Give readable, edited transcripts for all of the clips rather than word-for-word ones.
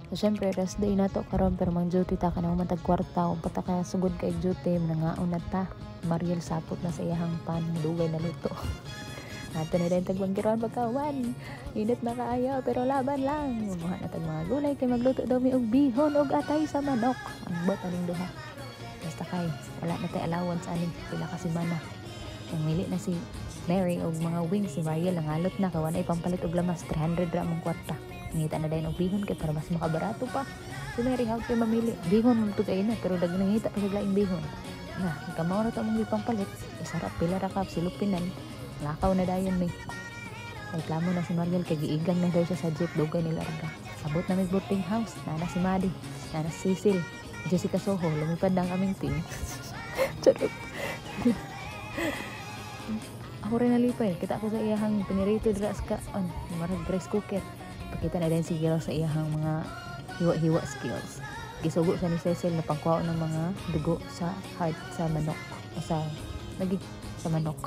So syempre rest day na to karon pero mang duty ta kanang matag kwarta ug pata ka sugod kay duty nangaon na ta. Mariel sapot na sa iyahang pan dugay na luto. Ato na din tagbangkiron pagkawan. Init na kaayo pero laban lang. Mga natag mga gulay kay magluto daw mi og bihon og atay sa manok. Ang bot aning duha. Basta kay wala na tay allowance ani pila ka semana. Ang mili na si Mary og mga wings si Mariel nangalot na kawan ay pampalit og lamas 300 ra mong kwarta. Ngita na dayon og bihon kay para mas makabarato pa. Si Mary how kay mamili bihon mo to kay na pero dag nangita pa sa laing bihon. Na, kamaw na to mong ipampalit. Isarap pila ra ka silupinan. Lakaw na dayon may. Reklamo na si Mariel kay giigang na daw siya sa jeep dugay nila ra. Abot na may boarding house. Nana si Maddie, nana si Cecil, Jessica Soho, lumipad na ang aming team. Charot. Ako rin nalipay. Kita ako sa iyahang pinirito dira sa kaon, marag rice cooker. Pakita na din si Gil sa iyahang mga hiwa-hiwa skills. Gisugo siya ni Cecil na pangkuha ng mga dugo sa heart sa manok o sa manok.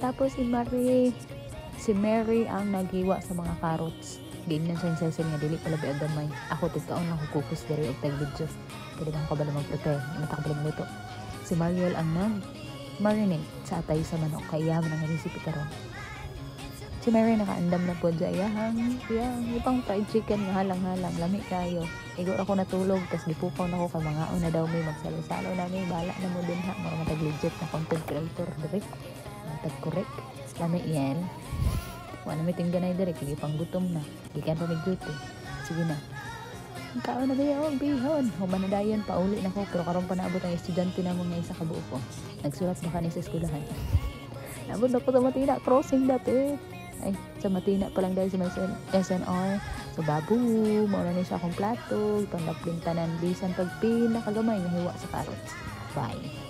Tapos si Mary ang naghiwa sa mga carrots. Ganyan siya ni Cecil nga dili pala biag gamay. Ako tigkaon lang kukus diri og tag video. Kaya bang kabalo mag-prepare, matakabalo luto. Si Mariel ang nag-marinate sa atay sa manok kaya yaman ang recipe karon. Si Mary nakaandam na po dyan ipang fried chicken nga halang-halang lami kayo igor ako natulog tas gipukaw na ako ka mga una daw may magsalo-salo na may bala na mo din ha mga matag legit na content creator direct matag correct lami yan wala may tingganay direct hindi pang gutom na gikan pa may duty sige na kaon na gaya og bihon human na dayon pauli na ko pero karon pa naabot ang estudyante na mo nga isa ka buo ko nagsulat ba kani sa eskwelahan naabot na ko sa Matina crossing dapit ay sa Matina pa lang dahil sa may SNR so babu mauna ni siya akong plato pangdapling tanan bisan pag pinakagamay nga hiwa sa carrots bye.